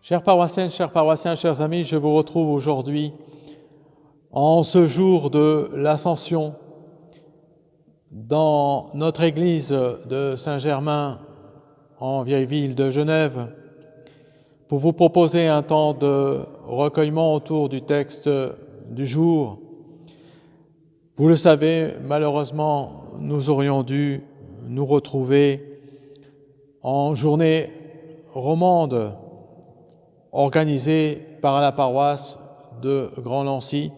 Chères paroissiennes, chers paroissiens, chers amis, je vous retrouve aujourd'hui en ce jour de l'Ascension dans notre église de Saint-Germain en vieille ville de Genève pour vous proposer un temps de recueillement autour du texte du jour. Vous le savez, malheureusement, nous aurions dû nous retrouver en journée romande organisée par la paroisse de Grand-Lancy,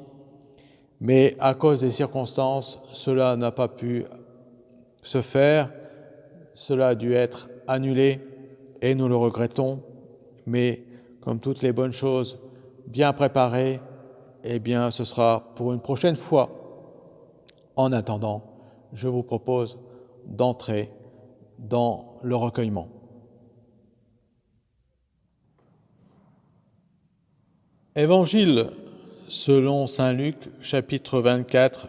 mais à cause des circonstances, cela n'a pas pu se faire, cela a dû être annulé et nous le regrettons, mais comme toutes les bonnes choses bien préparées, eh bien ce sera pour une prochaine fois. En attendant, je vous propose d'entrer dans le recueillement. Évangile selon saint Luc, chapitre 24,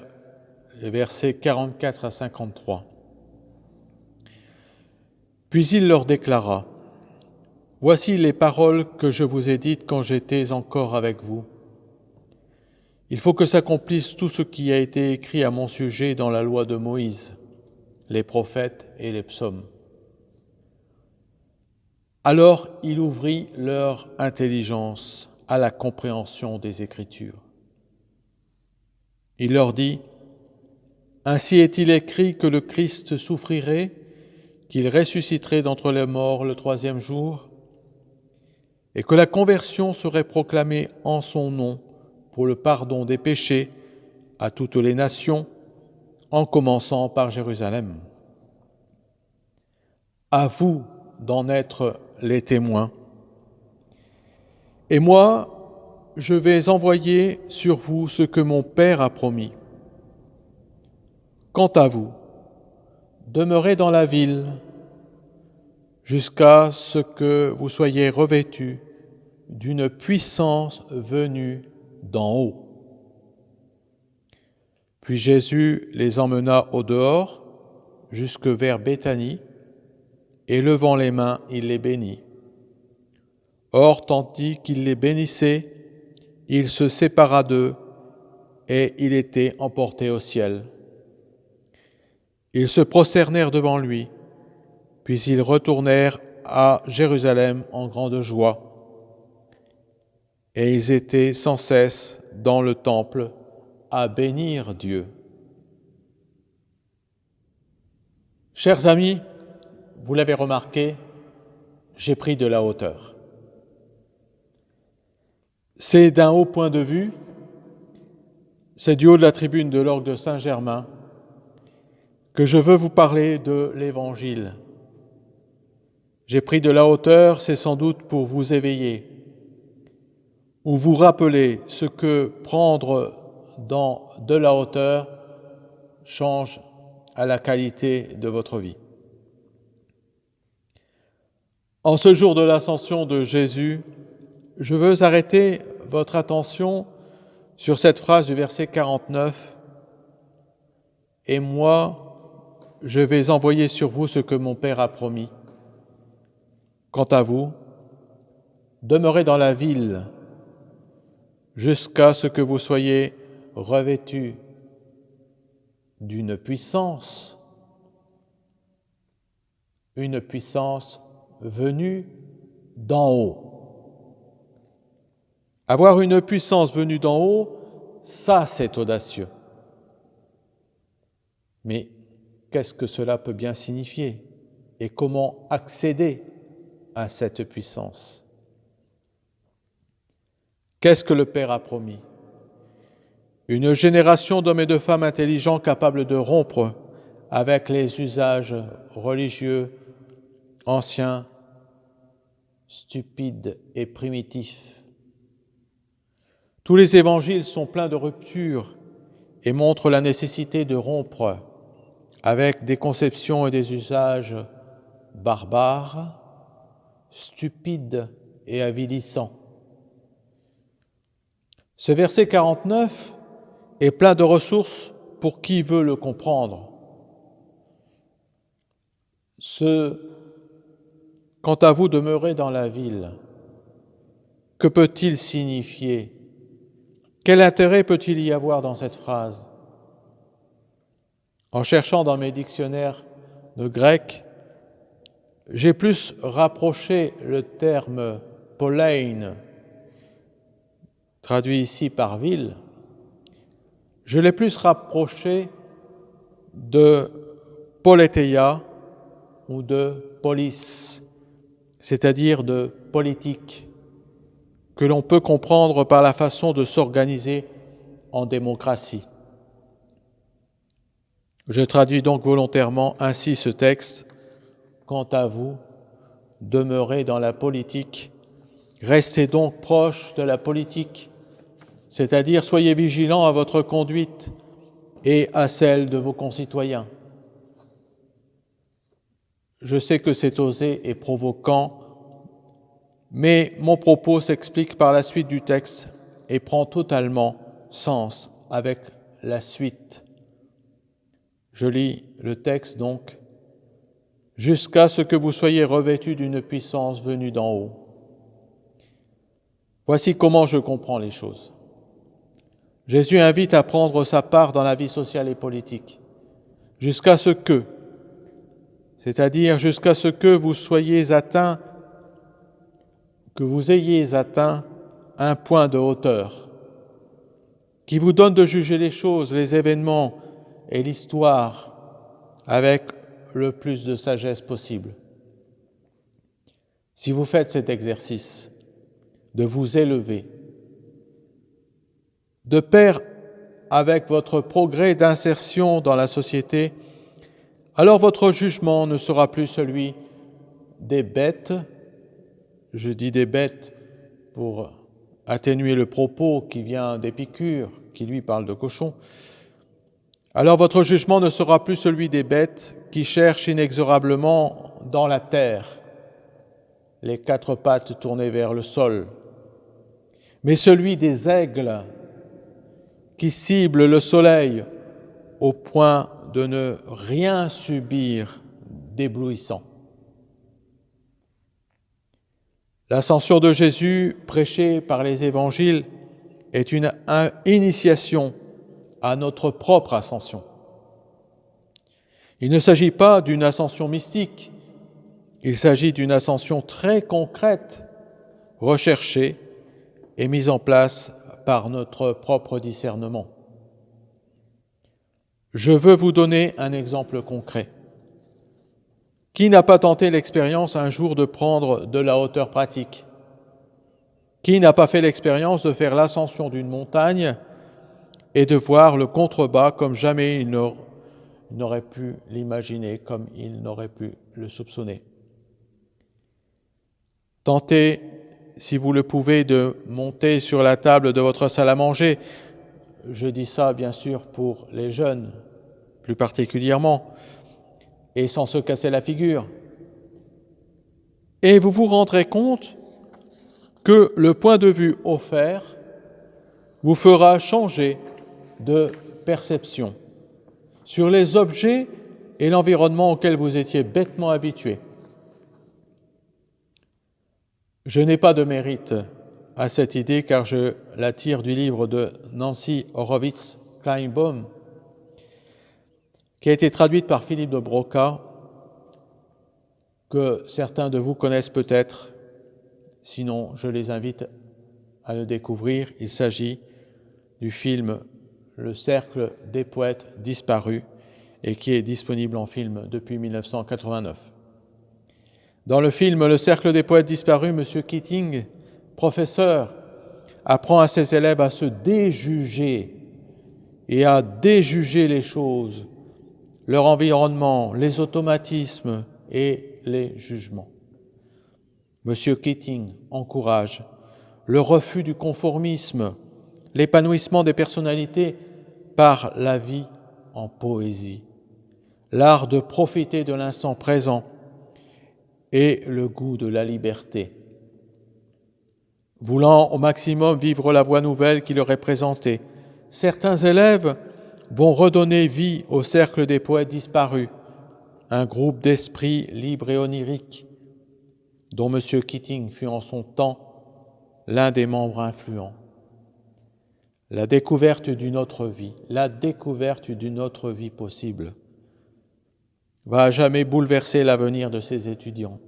versets 44 à 53. Puis il leur déclara : « Voici les paroles que je vous ai dites quand j'étais encore avec vous. Il faut que s'accomplisse tout ce qui a été écrit à mon sujet dans la loi de Moïse, les prophètes et les psaumes. » Alors il ouvrit leur intelligence à la compréhension des Écritures. Il leur dit : « Ainsi est-il écrit que le Christ souffrirait, qu'il ressusciterait d'entre les morts le troisième jour, et que la conversion serait proclamée en son nom pour le pardon des péchés à toutes les nations, en commençant par Jérusalem. À vous d'en être les témoins. Et moi, je vais envoyer sur vous ce que mon Père a promis. Quant à vous, demeurez dans la ville jusqu'à ce que vous soyez revêtus d'une puissance venue d'en haut. » Puis Jésus les emmena au dehors, jusque vers Béthanie, et levant les mains, il les bénit. Or, tandis qu'il les bénissait, il se sépara d'eux, et il était emporté au ciel. Ils se prosternèrent devant lui, puis ils retournèrent à Jérusalem en grande joie. Et ils étaient sans cesse dans le temple à bénir Dieu. Chers amis, vous l'avez remarqué, j'ai pris de la hauteur. C'est d'un haut point de vue, c'est du haut de la tribune de l'orgue de Saint-Germain que je veux vous parler de l'Évangile. J'ai pris de la hauteur, c'est sans doute pour vous éveiller ou vous rappeler ce que prendre dans de la hauteur change à la qualité de votre vie. En ce jour de l'Ascension de Jésus, je veux arrêter votre attention sur cette phrase du verset 49. « Et moi, je vais envoyer sur vous ce que mon Père a promis. Quant à vous, demeurez dans la ville jusqu'à ce que vous soyez revêtus d'une puissance, une puissance venue d'en haut. » Avoir une puissance venue d'en haut, ça c'est audacieux. Mais qu'est-ce que cela peut bien signifier et comment accéder à cette puissance? Qu'est-ce que le Père a promis? Une génération d'hommes et de femmes intelligents capables de rompre avec les usages religieux anciens, stupides et primitifs. Tous les évangiles sont pleins de ruptures et montrent la nécessité de rompre avec des conceptions et des usages barbares, stupides et avilissants. Ce verset 49 est plein de ressources pour qui veut le comprendre. Quant à vous, demeurez dans la ville. Que peut-il signifier? Quel intérêt peut-il y avoir dans cette phrase? En cherchant dans mes dictionnaires de grec, j'ai plus rapproché le terme polein, traduit ici par ville, je l'ai plus rapproché de politeia ou de polis, c'est-à-dire de politique, que l'on peut comprendre par la façon de s'organiser en démocratie. Je traduis donc volontairement ainsi ce texte. Quant à vous, demeurez dans la politique, restez donc proche de la politique, c'est-à-dire soyez vigilants à votre conduite et à celle de vos concitoyens. Je sais que c'est osé et provoquant, mais mon propos s'explique par la suite du texte et prend totalement sens avec la suite. Je lis le texte donc. « Jusqu'à ce que vous soyez revêtus d'une puissance venue d'en haut. » Voici comment je comprends les choses. Jésus invite à prendre sa part dans la vie sociale et politique, jusqu'à ce que, c'est-à-dire jusqu'à ce que vous soyez atteints, que vous ayez atteint un point de hauteur qui vous donne de juger les choses, les événements et l'histoire avec le plus de sagesse possible. Si vous faites cet exercice de vous élever, de pair avec votre progrès d'insertion dans la société, alors votre jugement ne sera plus celui des bêtes. Je dis des bêtes pour atténuer le propos qui vient d'Épicure, qui lui parle de cochons. Alors votre jugement ne sera plus celui des bêtes qui cherchent inexorablement dans la terre, les quatre pattes tournées vers le sol, mais celui des aigles qui ciblent le soleil au point de ne rien subir d'éblouissant. L'ascension de Jésus, prêchée par les évangiles, est une initiation à notre propre ascension. Il ne s'agit pas d'une ascension mystique, il s'agit d'une ascension très concrète, recherchée et mise en place par notre propre discernement. Je veux vous donner un exemple concret. Qui n'a pas tenté l'expérience un jour de prendre de la hauteur pratique? Qui n'a pas fait l'expérience de faire l'ascension d'une montagne et de voir le contrebas comme jamais il n'aurait pu l'imaginer, comme il n'aurait pu le soupçonner? Tentez, si vous le pouvez, de monter sur la table de votre salle à manger. Je dis ça, bien sûr, pour les jeunes, plus particulièrement, et sans se casser la figure. Et vous vous rendrez compte que le point de vue offert vous fera changer de perception sur les objets et l'environnement auquel vous étiez bêtement habitué. Je n'ai pas de mérite à cette idée car je la tire du livre de Nancy Horowitz-Kleinbaum qui a été traduite par Philippe de Broca, que certains de vous connaissent peut-être, sinon je les invite à le découvrir. Il s'agit du film Le Cercle des poètes disparus et qui est disponible en film depuis 1989. Dans le film Le Cercle des poètes disparus, M. Keating, professeur, apprend à ses élèves à se déjuger et à déjuger les choses, leur environnement, les automatismes et les jugements. M. Keating encourage le refus du conformisme, l'épanouissement des personnalités par la vie en poésie, l'art de profiter de l'instant présent et le goût de la liberté. Voulant au maximum vivre la voie nouvelle qui leur est présentée, certains élèves vont redonner vie au Cercle des poètes disparus, un groupe d'esprits libres et oniriques, dont M. Keating fut en son temps l'un des membres influents. La découverte d'une autre vie possible, va à jamais bouleverser l'avenir de ces étudiants.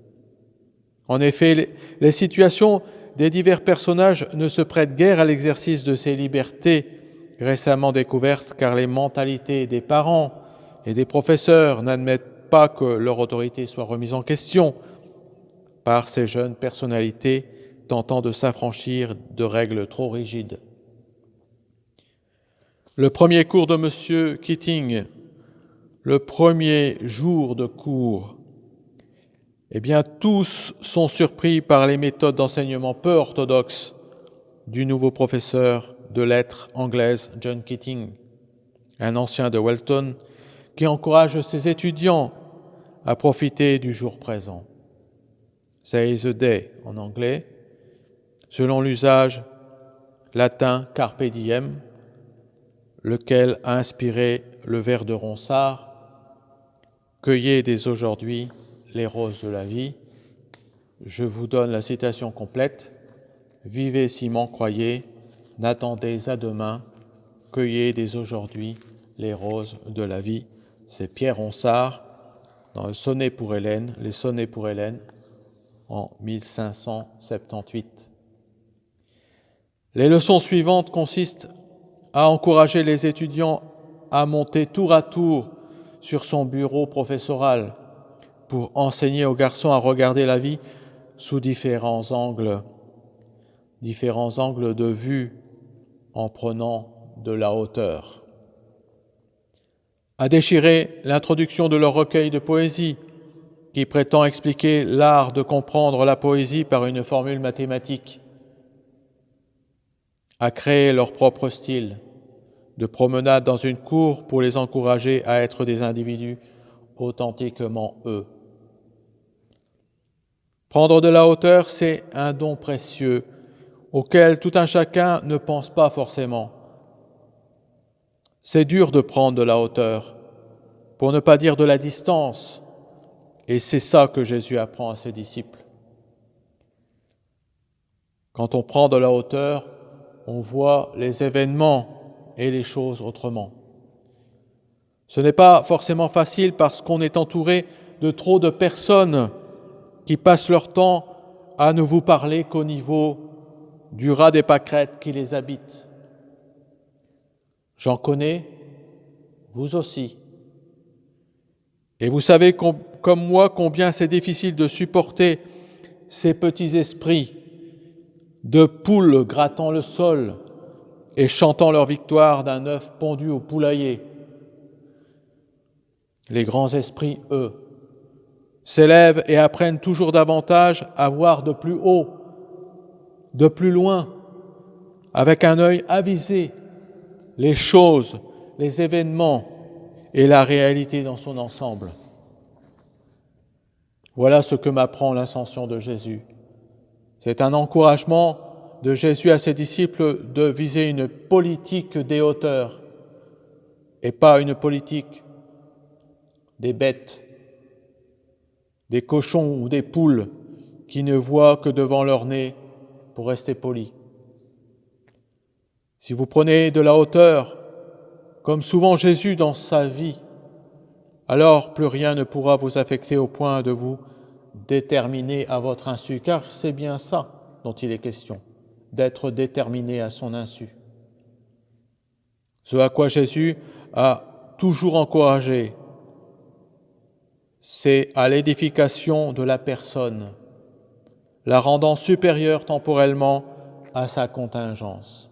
En effet, les situations des divers personnages ne se prêtent guère à l'exercice de ces libertés récemment découvertes, car les mentalités des parents et des professeurs n'admettent pas que leur autorité soit remise en question par ces jeunes personnalités tentant de s'affranchir de règles trop rigides. Le premier cours de M. Keating, le premier jour de cours, eh bien, tous sont surpris par les méthodes d'enseignement peu orthodoxes du nouveau professeur de lettres anglaises, John Keating, un ancien de Welton, qui encourage ses étudiants à profiter du jour présent. Seize the day en anglais, selon l'usage latin carpe diem, lequel a inspiré le vers de Ronsard, « Cueillez dès aujourd'hui les roses de la vie ». Je vous donne la citation complète. « Vivez si m'en croyez, n'attendez à demain, cueillez dès aujourd'hui les roses de la vie ». C'est Pierre Ronsard dans le Sonnet pour Hélène, les Sonnets pour Hélène, en 1578. Les leçons suivantes consistent à encourager les étudiants à monter tour à tour sur son bureau professoral pour enseigner aux garçons à regarder la vie sous différents angles de vue en prenant de la hauteur. À déchirer l'introduction de leur recueil de poésie qui prétend expliquer l'art de comprendre la poésie par une formule mathématique. À créer leur propre style de promenade dans une cour pour les encourager à être des individus authentiquement eux. Prendre de la hauteur, c'est un don précieux auquel tout un chacun ne pense pas forcément. C'est dur de prendre de la hauteur, pour ne pas dire de la distance, et c'est ça que Jésus apprend à ses disciples. Quand on prend de la hauteur, on voit les événements et les choses autrement. Ce n'est pas forcément facile parce qu'on est entouré de trop de personnes qui passent leur temps à ne vous parler qu'au niveau du rat des pâquerettes qui les habite. J'en connais, vous aussi. Et vous savez comme moi combien c'est difficile de supporter ces petits esprits de poules grattant le sol et chantant leur victoire d'un œuf pondu au poulailler. Les grands esprits, eux, s'élèvent et apprennent toujours davantage à voir de plus haut, de plus loin, avec un œil avisé, les choses, les événements et la réalité dans son ensemble. Voilà ce que m'apprend l'ascension de Jésus. C'est un encouragement de Jésus à ses disciples de viser une politique des hauteurs et pas une politique des bêtes, des cochons ou des poules qui ne voient que devant leur nez pour rester polis. Si vous prenez de la hauteur, comme souvent Jésus dans sa vie, alors plus rien ne pourra vous affecter au point de vous déterminer à votre insu, car c'est bien ça dont il est question, d'être déterminé à son insu. Ce à quoi Jésus a toujours encouragé, c'est à l'édification de la personne, la rendant supérieure temporellement à sa contingence.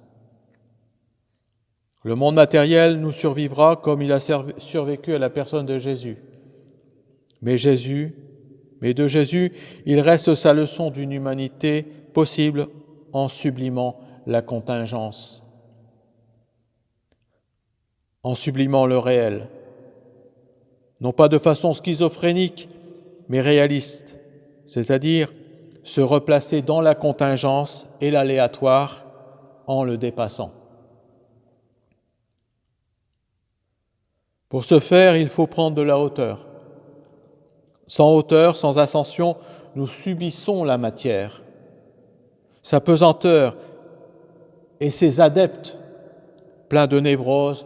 Le monde matériel nous survivra comme il a survécu à la personne de Jésus. Mais de Jésus, il reste sa leçon d'une humanité possible en sublimant la contingence, en sublimant le réel, non pas de façon schizophrénique, mais réaliste, c'est-à-dire se replacer dans la contingence et l'aléatoire en le dépassant. Pour ce faire, il faut prendre de la hauteur. Sans hauteur, sans ascension, nous subissons la matière. sa pesanteur et ses adeptes pleins de névroses,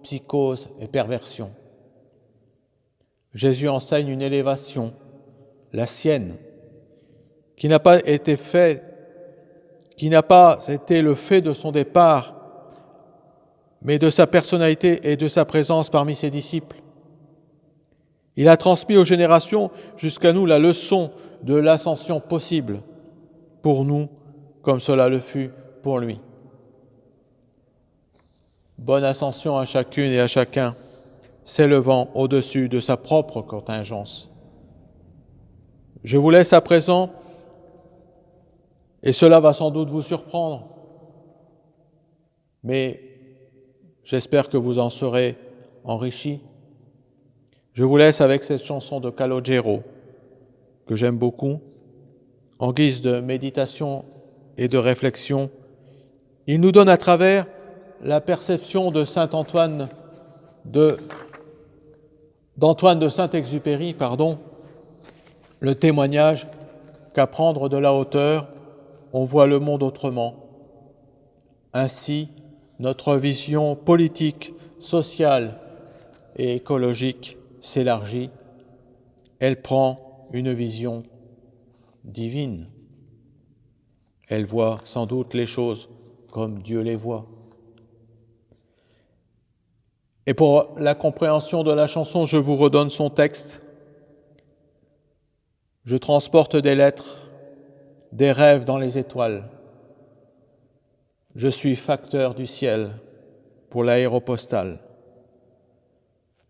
psychoses et perversions. Jésus enseigne une élévation, la sienne, qui n'a pas été le fait de son départ, mais de sa personnalité et de sa présence parmi ses disciples. Il a transmis aux générations jusqu'à nous la leçon de l'ascension possible pour nous, comme cela le fut pour lui. Bonne ascension à chacune et à chacun, s'élevant au-dessus de sa propre contingence. Je vous laisse à présent, et cela va sans doute vous surprendre, mais j'espère que vous en serez enrichis. Je vous laisse avec cette chanson de Calogero, que j'aime beaucoup. En guise de méditation et de réflexion, il nous donne à travers la perception de d'Antoine de Saint-Exupéry, le témoignage qu'à prendre de la hauteur, on voit le monde autrement. Ainsi, notre vision politique, sociale et écologique s'élargit. Elle prend une vision divine. Elle voit sans doute les choses comme Dieu les voit. Et pour la compréhension de la chanson, je vous redonne son texte. Je transporte des lettres, des rêves dans les étoiles. Je suis facteur du ciel pour l'aéropostale.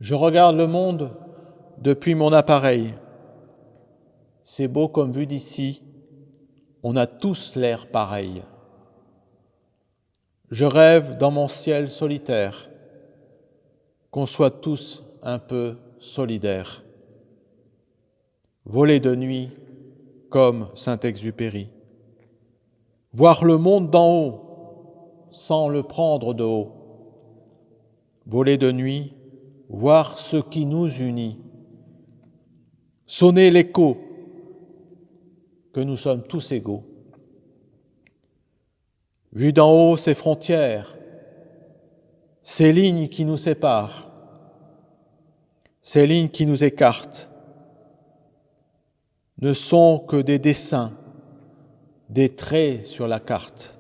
Je regarde le monde depuis mon appareil. C'est beau comme vu d'ici, on a tous l'air pareil. Je rêve dans mon ciel solitaire, qu'on soit tous un peu solidaires. Voler de nuit comme Saint-Exupéry. Voir le monde d'en haut sans le prendre de haut. Voler de nuit, voir ce qui nous unit. Sonner l'écho que nous sommes tous égaux. Vu d'en haut ces frontières, ces lignes qui nous séparent, ces lignes qui nous écartent, ne sont que des dessins, des traits sur la carte.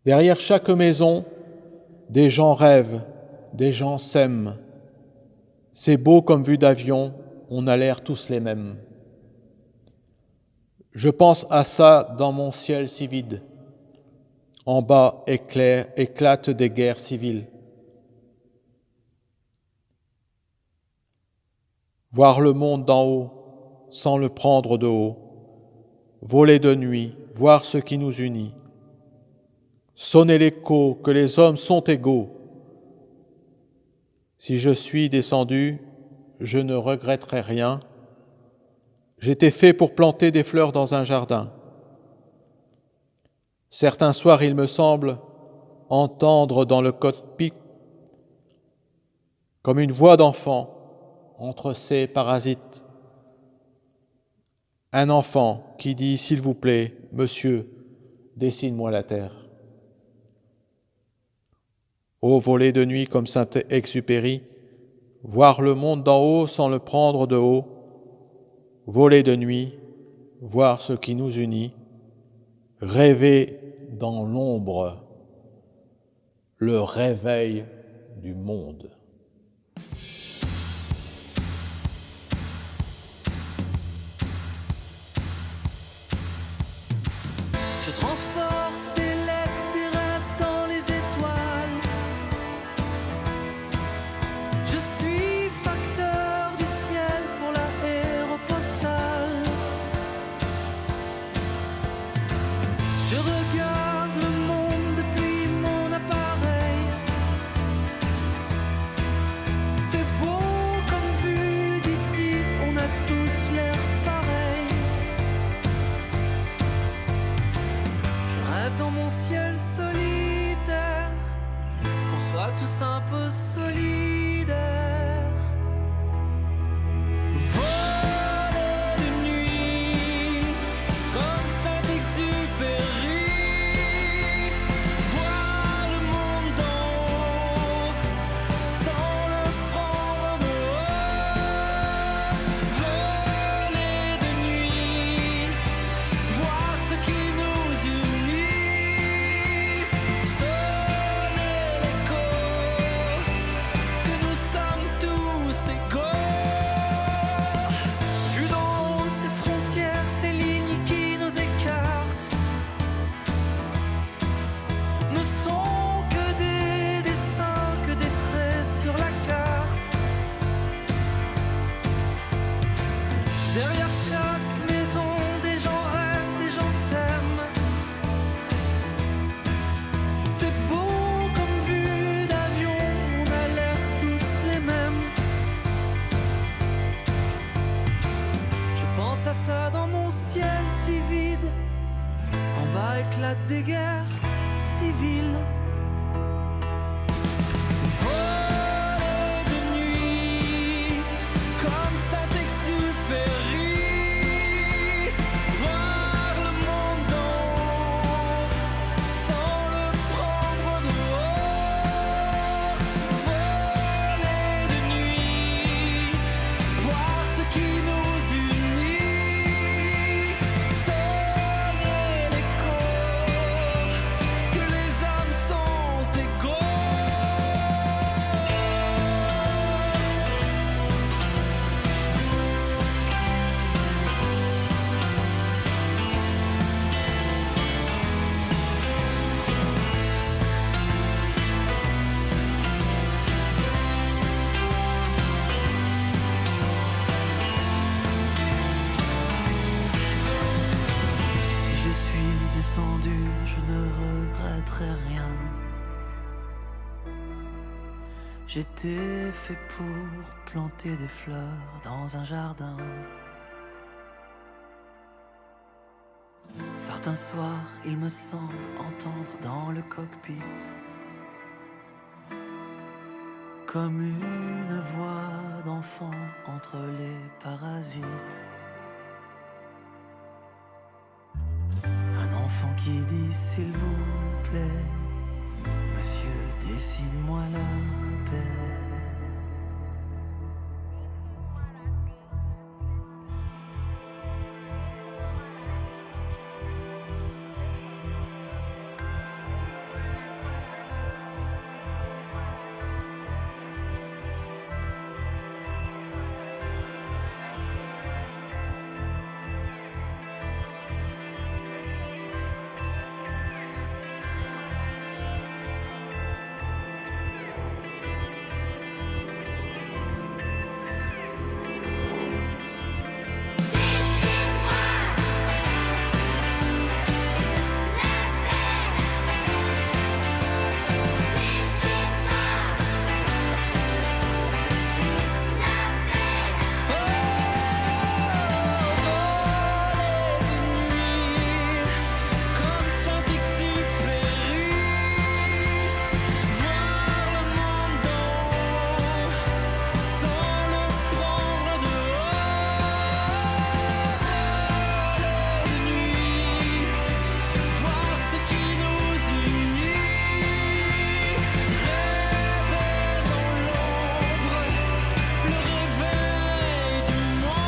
Derrière chaque maison, des gens rêvent, des gens s'aiment. C'est beau comme vue d'avion, on a l'air tous les mêmes. Je pense à ça dans mon ciel si vide. En bas éclatent des guerres civiles. Voir le monde d'en haut sans le prendre de haut. Voler de nuit, voir ce qui nous unit. Sonner l'écho que les hommes sont égaux. Si je suis descendu, je ne regretterai rien. J'étais fait pour planter des fleurs dans un jardin. Certains soirs, il me semble entendre dans le cockpit, comme une voix d'enfant entre ces parasites, un enfant qui dit « S'il vous plaît, monsieur, dessine-moi la terre ». Ô voler de nuit comme Saint-Exupéry, voir le monde d'en haut sans le prendre de haut, voler de nuit, voir ce qui nous unit, rêver dans l'ombre, le réveil du monde. Je transporte des lettres, des rêves dans les étoiles. Je suis facteur du ciel pour l'aéropostale. Je regarde le monde depuis mon appareil. C'est beau comme vu d'ici, on a tous l'air pareil. Je rêve dans mon ciel solitaire, qu'on soit tous un peu solidaires. Voler de nuit comme Saint-Exupéry. frontières, ces lignes qui nous écartent ne sont que des dessins, que des traits sur la carte. Derrière chaque maison, des gens rêvent, des gens s'aiment. C'est beau comme vue d'avion, on a l'air tous les mêmes. Je pense à ça dans mon ciel si vide. En bas éclatent des guerres civiles. Voler de nuit comme Saint-Exupéry. Voir le monde d'en haut sans le prendre de haut. Voler de nuit, voir ce qui nous unit. Sonner les corps, que les âmes sont égaux. Si je suis descendu, je ne regretterai rien. J'étais fait pour planter des fleurs dans un jardin. Certains soirs, il me semble entendre dans le cockpit comme une voix d'enfant entre les parasites. Un enfant qui dit s'il vous plaît, monsieur, dessine-moi la paix. Comme Saint-Exupéry, voir le monde d'en haut sans le prendre de haut. Voler de nuit, voir ce qui nous unit. Rêver dans l'ombre, le réveil du monde.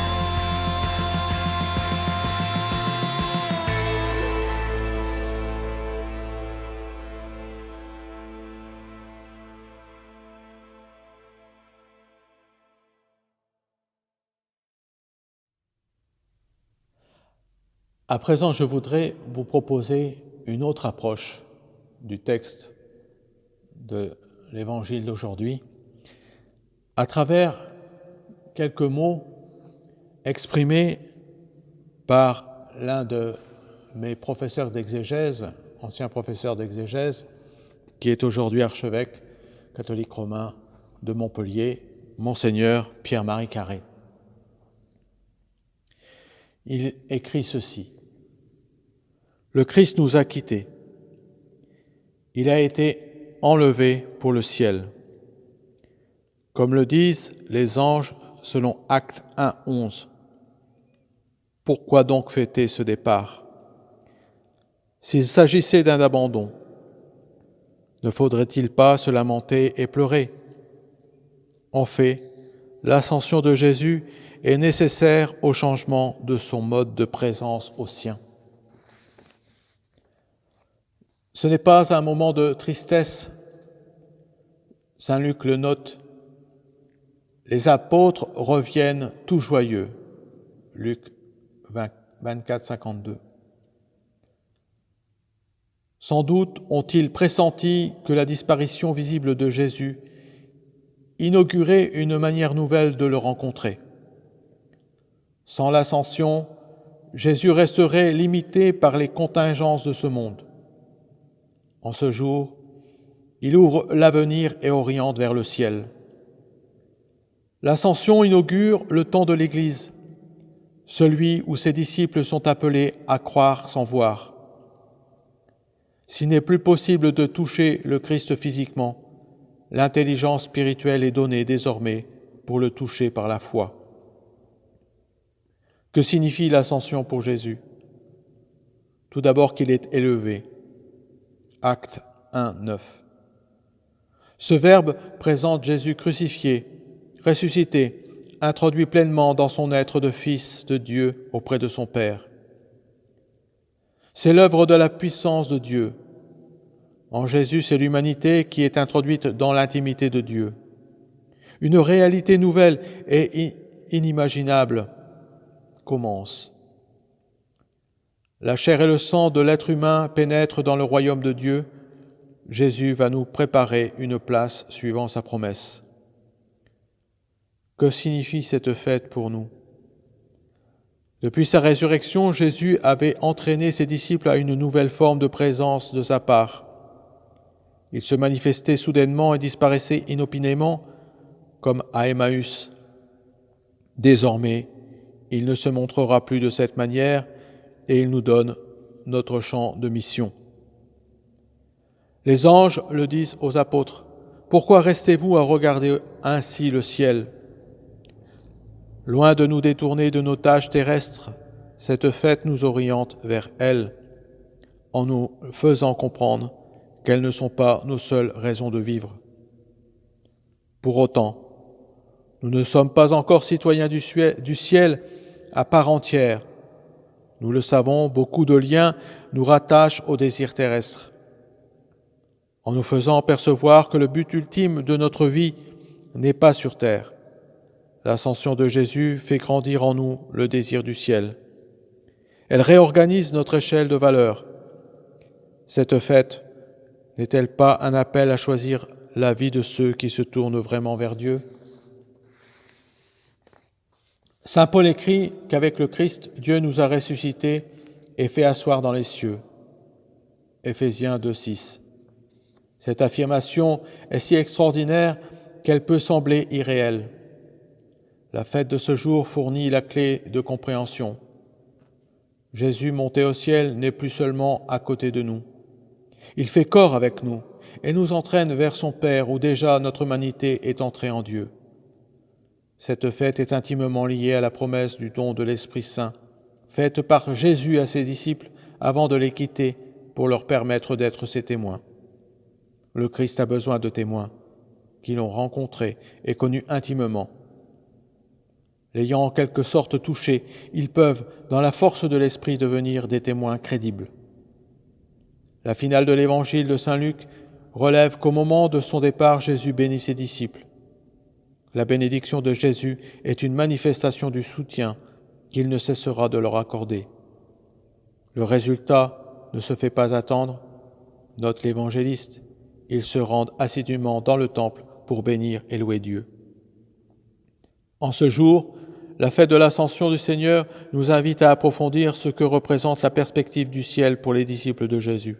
À présent, je voudrais vous proposer une autre approche du texte de l'Évangile d'aujourd'hui à travers quelques mots exprimés par l'un de mes professeurs d'exégèse, ancien professeur d'exégèse, qui est aujourd'hui archevêque catholique romain de Montpellier, Monseigneur Pierre-Marie Carré. Il écrit ceci: Le Christ nous a quittés. Il a été enlevé pour le ciel. Comme le disent les anges selon Actes 1:11. Pourquoi donc fêter ce départ? S'il s'agissait d'un abandon, ne faudrait-il pas se lamenter et pleurer? En fait, l'ascension de Jésus est nécessaire au changement de son mode de présence au sien. Ce n'est pas un moment de tristesse. Saint Luc le note. Les apôtres reviennent tout joyeux. Luc 24-52. Sans doute ont-ils pressenti que la disparition visible de Jésus inaugurait une manière nouvelle de le rencontrer. Sans l'ascension, Jésus resterait limité par les contingences de ce monde. En ce jour, il ouvre l'avenir et oriente vers le ciel. L'ascension inaugure le temps de l'Église, celui où ses disciples sont appelés à croire sans voir. S'il n'est plus possible de toucher le Christ physiquement, l'intelligence spirituelle est donnée désormais pour le toucher par la foi. Que signifie l'ascension pour Jésus ? Tout d'abord qu'il est élevé. Acte 1, 9. Ce verbe présente Jésus crucifié, ressuscité, introduit pleinement dans son être de Fils de Dieu auprès de son Père. C'est l'œuvre de la puissance de Dieu. En Jésus, c'est l'humanité qui est introduite dans l'intimité de Dieu. Une réalité nouvelle et inimaginable commence. La chair et le sang de l'être humain pénètrent dans le royaume de Dieu. Jésus va nous préparer une place suivant sa promesse. Que signifie cette fête pour nous ? Depuis sa résurrection, Jésus avait entraîné ses disciples à une nouvelle forme de présence de sa part. Il se manifestait soudainement et disparaissait inopinément, comme à Emmaüs. Désormais, il ne se montrera plus de cette manière et il nous donne notre champ de mission. Les anges le disent aux apôtres. « Pourquoi restez-vous à regarder ainsi le ciel ?» Loin de nous détourner de nos tâches terrestres, cette fête nous oriente vers elle, en nous faisant comprendre qu'elles ne sont pas nos seules raisons de vivre. Pour autant, nous ne sommes pas encore citoyens du ciel à part entière. Nous le savons, beaucoup de liens nous rattachent au désir terrestre. En nous faisant percevoir que le but ultime de notre vie n'est pas sur terre, l'ascension de Jésus fait grandir en nous le désir du ciel. Elle réorganise notre échelle de valeurs. Cette fête n'est-elle pas un appel à choisir la vie de ceux qui se tournent vraiment vers Dieu ? Saint Paul écrit qu'avec le Christ, Dieu nous a ressuscités et fait asseoir dans les cieux. Éphésiens 2,6. Cette affirmation est si extraordinaire qu'elle peut sembler irréelle. La fête de ce jour fournit la clé de compréhension. Jésus monté au ciel n'est plus seulement à côté de nous. Il fait corps avec nous et nous entraîne vers son Père où déjà notre humanité est entrée en Dieu. Cette fête est intimement liée à la promesse du don de l'Esprit Saint, faite par Jésus à ses disciples avant de les quitter pour leur permettre d'être ses témoins. Le Christ a besoin de témoins qui l'ont rencontré et connu intimement. L'ayant en quelque sorte touché, ils peuvent, dans la force de l'Esprit, devenir des témoins crédibles. La finale de l'évangile de Saint Luc relève qu'au moment de son départ, Jésus bénit ses disciples. La bénédiction de Jésus est une manifestation du soutien qu'il ne cessera de leur accorder. Le résultat ne se fait pas attendre, note l'évangéliste. Ils se rendent assidûment dans le temple pour bénir et louer Dieu. En ce jour, la fête de l'Ascension du Seigneur nous invite à approfondir ce que représente la perspective du ciel pour les disciples de Jésus.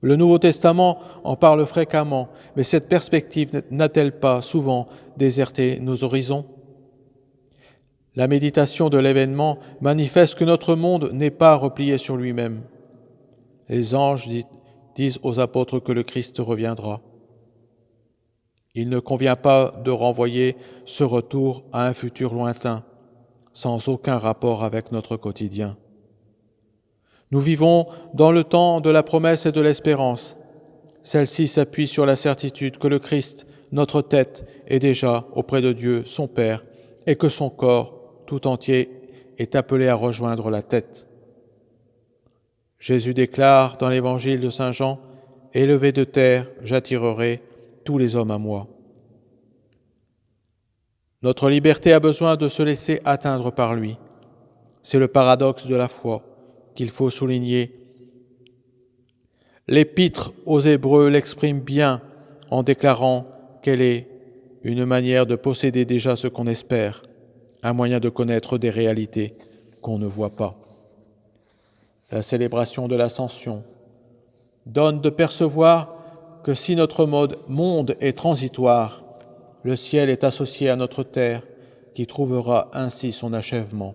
Le Nouveau Testament en parle fréquemment, mais cette perspective n'a-t-elle pas souvent déserté nos horizons ? La méditation de l'événement manifeste que notre monde n'est pas replié sur lui-même. Les anges disent aux apôtres que le Christ reviendra. Il ne convient pas de renvoyer ce retour à un futur lointain, sans aucun rapport avec notre quotidien. Nous vivons dans le temps de la promesse et de l'espérance. Celle-ci s'appuie sur la certitude que le Christ, notre tête, est déjà auprès de Dieu, son Père, et que son corps, tout entier, est appelé à rejoindre la tête. Jésus déclare dans l'évangile de Saint Jean, « Élevé de terre, j'attirerai tous les hommes à moi. » Notre liberté a besoin de se laisser atteindre par lui. C'est le paradoxe de la foi qu'il faut souligner. L'Épître aux Hébreux l'exprime bien en déclarant qu'elle est une manière de posséder déjà ce qu'on espère, un moyen de connaître des réalités qu'on ne voit pas. La célébration de l'Ascension donne de percevoir que si notre monde est transitoire, le ciel est associé à notre terre, qui trouvera ainsi son achèvement.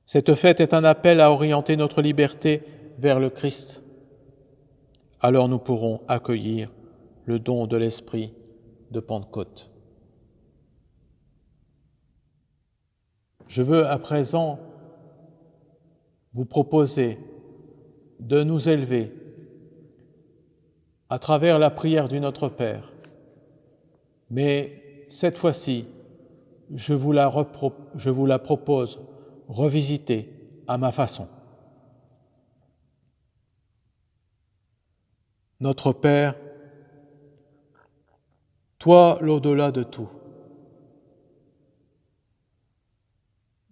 Cette fête est un appel à orienter notre liberté vers le Christ. Alors nous pourrons accueillir le don de l'Esprit de Pentecôte. Je veux à présent vous proposer de nous élever à travers la prière du Notre Père. Mais cette fois-ci, je vous la propose revisitée à ma façon. Notre Père, toi l'au-delà de tout,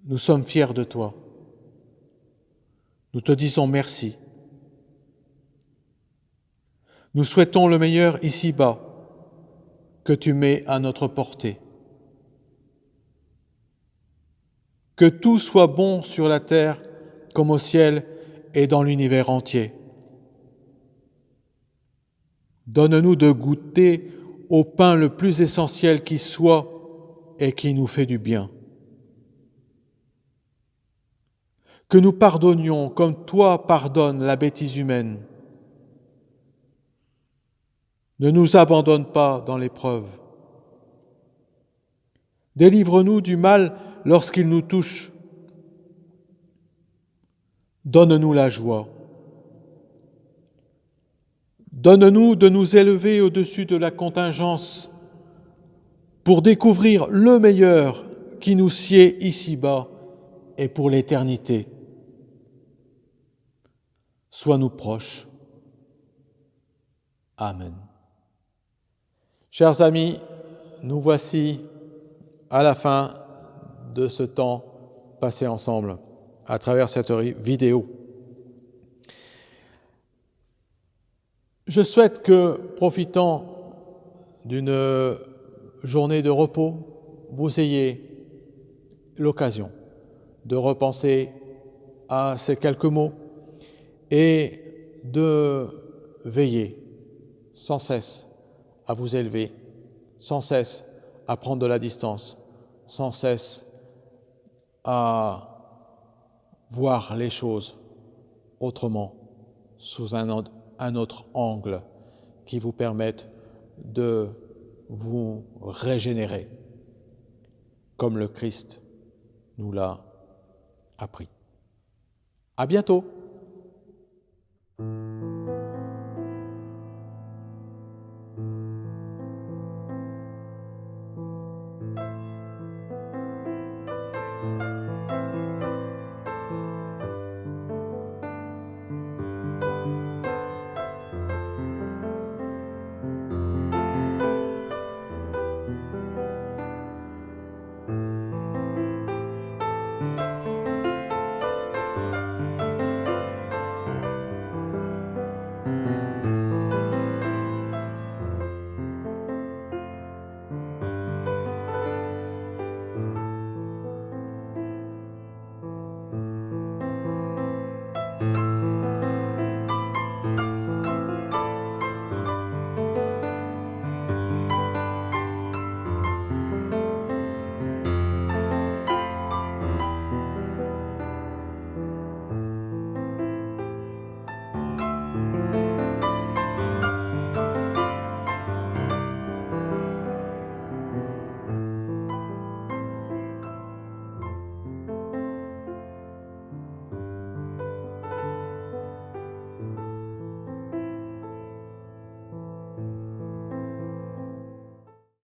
nous sommes fiers de toi. Nous te disons merci. Nous souhaitons le meilleur ici-bas que tu mets à notre portée. Que tout soit bon sur la terre comme au ciel et dans l'univers entier. Donne-nous de goûter au pain le plus essentiel qui soit et qui nous fait du bien. Que nous pardonnions comme toi pardonnes la bêtise humaine. Ne nous abandonne pas dans l'épreuve. Délivre-nous du mal lorsqu'il nous touche. Donne-nous la joie. Donne-nous de nous élever au-dessus de la contingence pour découvrir le meilleur qui nous sied ici-bas et pour l'éternité. Sois-nous proches. Amen. Chers amis, nous voici à la fin de ce temps passé ensemble à travers cette vidéo. Je souhaite que, profitant d'une journée de repos, vous ayez l'occasion de repenser à ces quelques mots et de veiller sans cesse à vous élever, sans cesse à prendre de la distance, sans cesse à voir les choses autrement, sous un autre angle qui vous permette de vous régénérer, comme le Christ nous l'a appris. À bientôt!